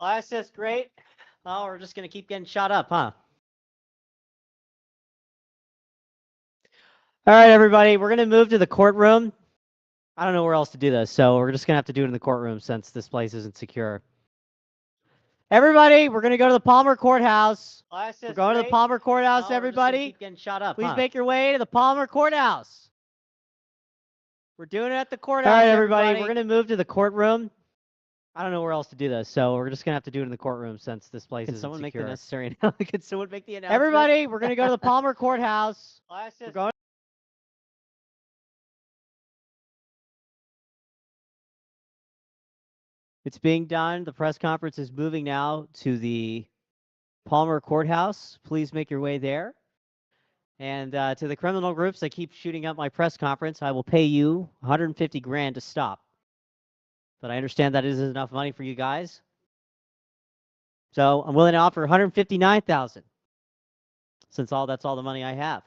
Well, that's just great. Oh, we're just going to keep getting shot up, huh? All right, everybody, we're going to move to the courtroom. I don't know where else to do this, so we're just going to have to do it in the courtroom since this place isn't secure. Everybody, we're going to go to the Palmer Courthouse. We're going to the Palmer Courthouse, everybody. Keep getting shot up, Please make your way to the Palmer Courthouse. We're doing it at the courthouse. All right, everybody, we're going to move to the courtroom. I don't know where else to do this, so we're just going to have to do it in the courtroom since this place isn't secure. Can someone make the necessary announcement? Can someone make the announcement? Everybody, we're going to go to the Palmer Courthouse. We're going It's being done. The press conference is moving now to the Palmer Courthouse. Please make your way there. And to the criminal groups that keep shooting up my press conference, I will pay you $150,000 to stop. But I understand that isn't enough money for you guys. So I'm willing to offer $159,000, since that's all the money I have.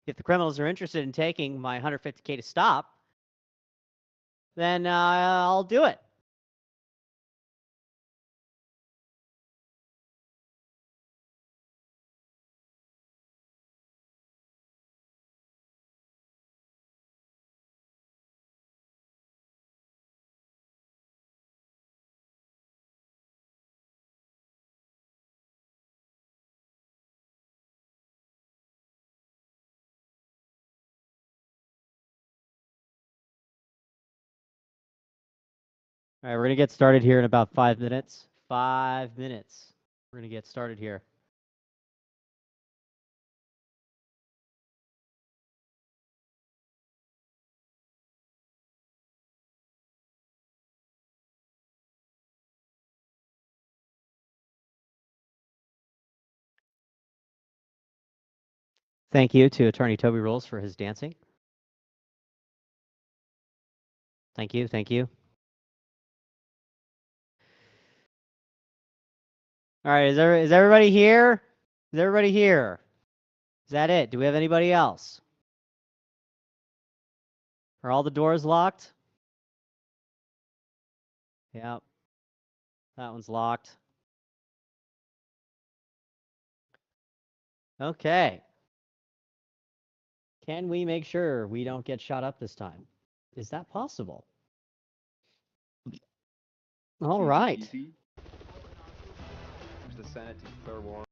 If the criminals are interested in taking my $150K to stop, then I'll do it. All right, we're going to get started here in about 5 minutes. 5 minutes. We're going to get started here. Thank you to Attorney Toby Rolls for his dancing. Thank you, thank you. All right, is everybody here? Is everybody here? Is that it? Do we have anybody else? Are all the doors locked? Yep. That one's locked. Okay. Can we make sure we don't get shot up this time? Is that possible? All right. The Senate to declare war.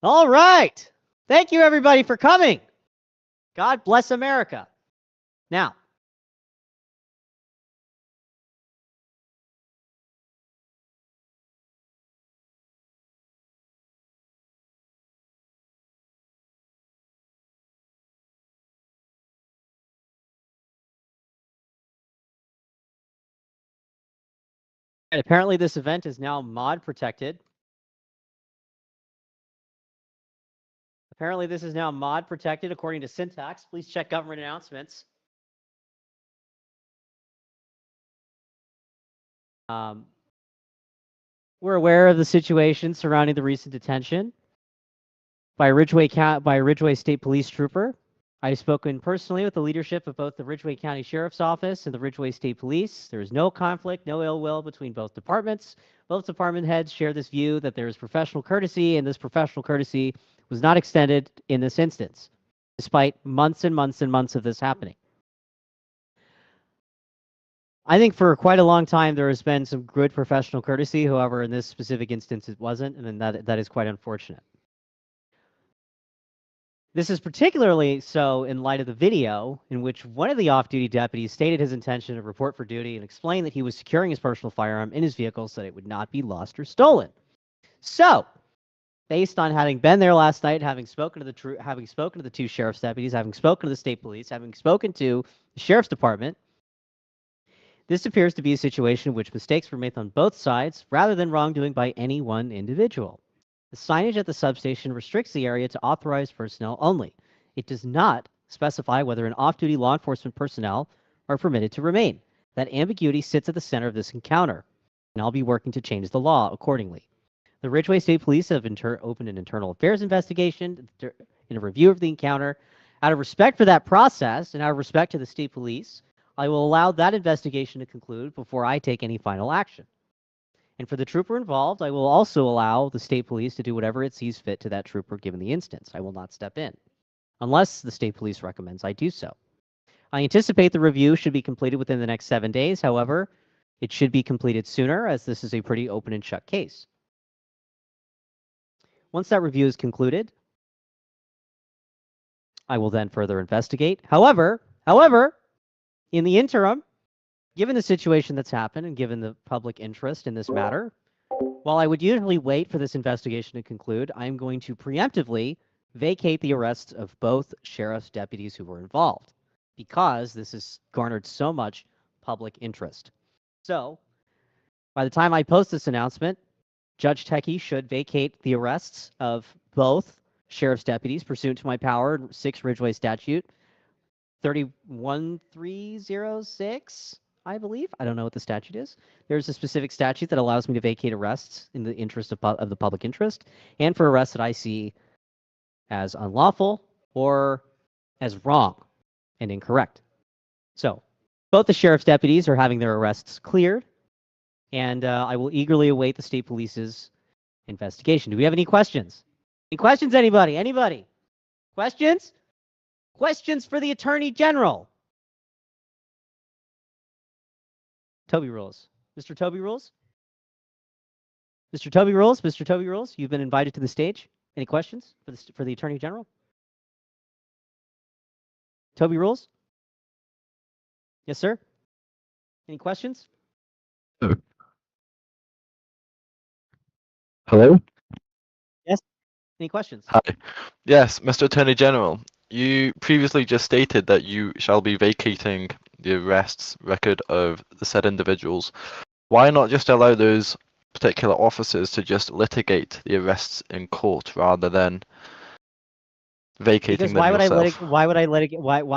All right. Thank you, everybody, for coming. God bless America. Now, apparently this event is now mod protected. Apparently this is now mod protected according to syntax. Please check government announcements. We're aware of the situation surrounding the recent detention by Ridgway State Police Trooper. I've spoken personally with the leadership of both the Ridgway County Sheriff's Office and the Ridgway State Police. There is no conflict, no ill will between both departments. Both department heads share this view that there is professional courtesy, and this professional courtesy was not extended in this instance, despite months and months and months of this happening. I think for quite a long time there has been some good professional courtesy. However, in this specific instance, it wasn't, and that is quite unfortunate. This is particularly so in light of the video in which one of the off-duty deputies stated his intention to report for duty and explained that he was securing his personal firearm in his vehicle so that it would not be lost or stolen. So, based on having been there last night, having spoken to the two sheriff's deputies, having spoken to the state police, having spoken to the sheriff's department, this appears to be a situation in which mistakes were made on both sides rather than wrongdoing by any one individual. The signage at the substation restricts the area to authorized personnel only. It does not specify whether an off-duty law enforcement personnel are permitted to remain. That ambiguity sits at the center of this encounter, and I'll be working to change the law accordingly. The Ridgway State Police have opened an internal affairs investigation in a review of the encounter. Out of respect for that process and out of respect to the state police, I will allow that investigation to conclude before I take any final action. And for the trooper involved, I will also allow the state police to do whatever it sees fit to that trooper given the instance. I will not step in, unless the state police recommends I do so. I anticipate the review should be completed within the next 7 days. However, it should be completed sooner, as this is a pretty open and shut case. Once that review is concluded, I will then further investigate. However, in the interim, given the situation that's happened and given the public interest in this matter, while I would usually wait for this investigation to conclude, I am going to preemptively vacate the arrests of both sheriff's deputies who were involved, because this has garnered so much public interest. So, by the time I post this announcement, Judge Techie should vacate the arrests of both sheriff's deputies pursuant to my power, 6 Ridgeway Statute 31306, I believe. I don't know what the statute is. There's a specific statute that allows me to vacate arrests in the interest of the public interest, and for arrests that I see as unlawful or as wrong and incorrect. So, both the sheriff's deputies are having their arrests cleared, and I will eagerly await the state police's investigation. Do we have any questions? Any questions, anybody? Anybody? Questions? Questions for the Attorney General? Toby Rules. Mr. Toby Rules? Mr. Toby Rules? Mr. Toby Rules, you've been invited to the stage. Any questions for the Attorney General? Toby Rules? Yes, sir? Any questions? Oh. Hello? Yes? Any questions? Hi. Yes, Mr. Attorney General, you previously just stated that you shall be vacating the arrests record of the said individuals. Why not just allow those particular officers to just litigate the arrests in court rather than vacating them yourself? Why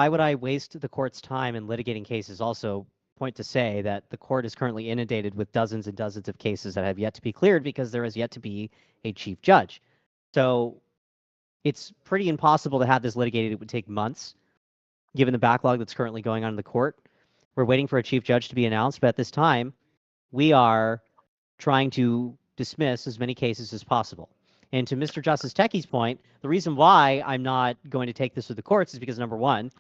would I waste the court's time in litigating cases? Also, point to say that the court is currently inundated with dozens and dozens of cases that have yet to be cleared because there has yet to be a chief judge. So it's pretty impossible to have this litigated. It would take months, given the backlog that's currently going on in the court. We're waiting for a chief judge to be announced, but at this time, we are trying to dismiss as many cases as possible. And to Mr. Justice Techie's point, the reason why I'm not going to take this to the courts is because, number one,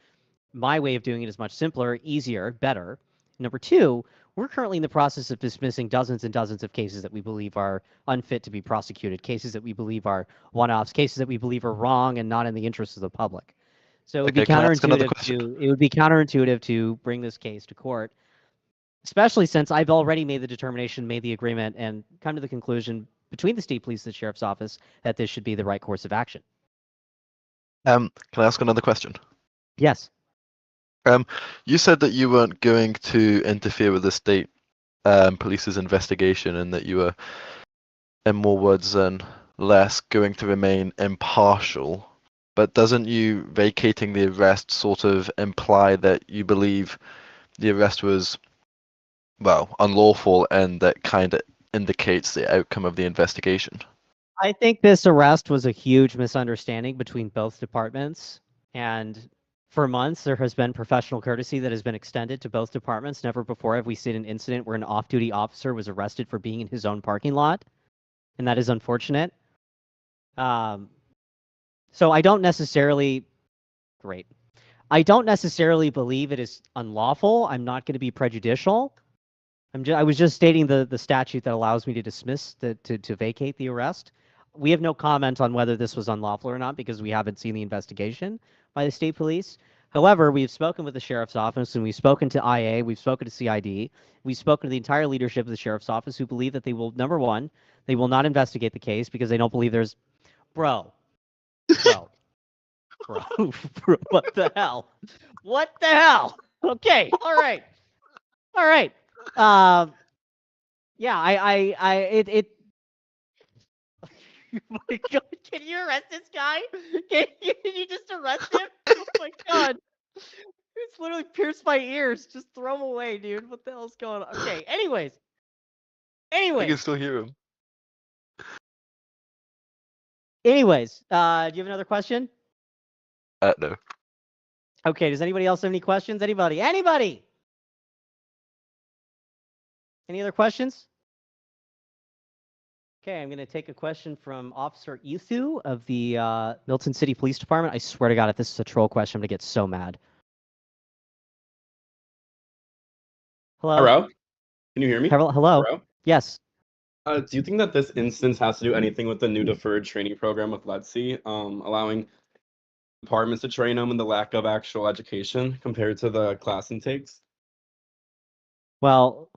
my way of doing it is much simpler, easier, better. Number two, we're currently in the process of dismissing dozens and dozens of cases that we believe are unfit to be prosecuted, cases that we believe are one-offs, cases that we believe are wrong and not in the interest of the public. So it would be counterintuitive to bring this case to court, especially since I've already made the determination, made the agreement, and come to the conclusion between the state police and the sheriff's office that this should be the right course of action. Can I ask another question? Yes. You said that you weren't going to interfere with the state police's investigation and that you were, in more words than less, going to remain impartial. But doesn't you vacating the arrest sort of imply that you believe the arrest was, well, unlawful, and that kind of indicates the outcome of the investigation? I think this arrest was a huge misunderstanding between both departments, and for months, there has been professional courtesy that has been extended to both departments. Never before have we seen an incident where an off-duty officer was arrested for being in his own parking lot, and that is unfortunate. So I don't necessarily... Great. I don't necessarily believe it is unlawful. I'm not going to be prejudicial. I was just stating the statute that allows me to dismiss, to vacate the arrest. We have no comment on whether this was unlawful or not because we haven't seen the investigation by the state police. However, we've spoken with the sheriff's office, and we've spoken to IA, we've spoken to CID, we've spoken to the entire leadership of the sheriff's office, who believe that they will, number one, they will not investigate the case because they don't believe there's... Bro, what the hell? What the hell? Okay, all right. Yeah, my God, can you arrest this guy? Can you just arrest him? Oh my God. It's literally pierced my ears. Just throw him away, dude. What the hell's going on? Okay, anyways. I can still hear him. Anyways, do you have another question? No. Okay, does anybody else have any questions? Anybody? Any other questions? Okay, I'm going to take a question from Officer Ethu of the Milton City Police Department. I swear to God, if this is a troll question, I'm going to get so mad. Hello? Hello? Can you hear me? Hello? Hello? Yes. Do you think that this instance has to do anything with the new deferred training program with LETC, allowing departments to train them in the lack of actual education compared to the class intakes? Well,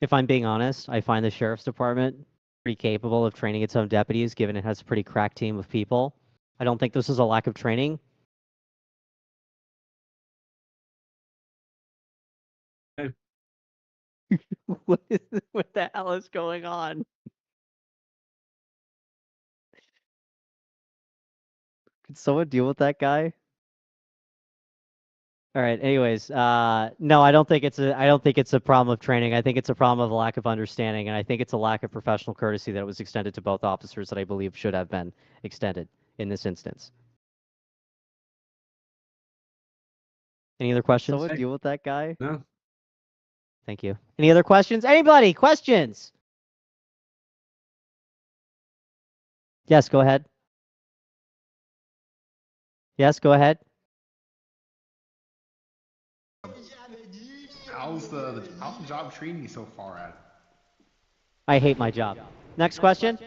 if I'm being honest, I find the Sheriff's Department pretty capable of training its own deputies, given it has a pretty crack team of people. I don't think this is a lack of training. Okay. What the hell is going on? Could someone deal with that guy? All right. Anyways, no, I don't think it's a problem of training. I think it's a problem of a lack of understanding, and I think it's a lack of professional courtesy that was extended to both officers that I believe should have been extended in this instance. Any other questions? Someone deal with that guy? No. Thank you. Any other questions? Anybody? Questions? Yes, go ahead. Yes, go ahead. How's the job treating you so far, Ad? I hate my job. Next question.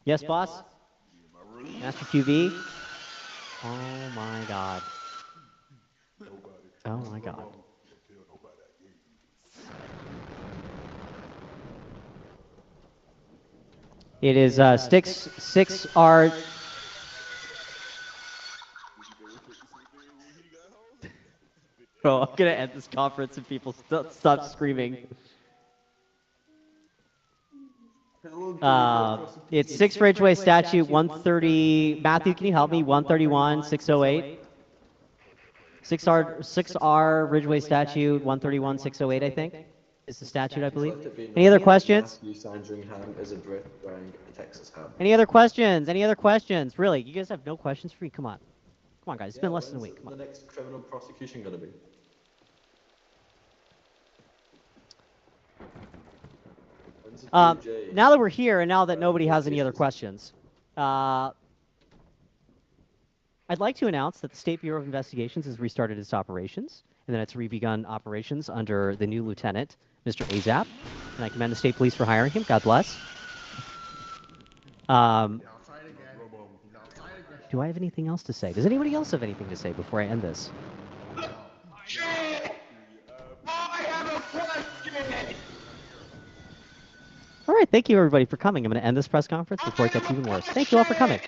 Yes, boss? Master QB? Oh my god. Oh my god. It is 6R. Bro, I'm gonna end this conference if people stop screaming. It's 6 Ridgeway Statute 130. Matthew, can you help me? 131 608. 6R Ridgeway Statute 131 608, I think, is the statute, I believe. Any other questions? Any other questions? Any other questions? Really, you guys have no questions for me? Come on. Come on, guys. It's been less than a week. Come on. The next criminal prosecution going to be? Now that we're here and now that nobody has any other questions, I'd like to announce that the State Bureau of Investigations has restarted its operations, and that it's re-begun operations under the new lieutenant, Mr. Azap. And I commend the State Police for hiring him. God bless. Do I have anything else to say? Does anybody else have anything to say before I end this? All right, thank you everybody for coming. I'm going to end this press conference before it gets even worse. Thank you all for coming.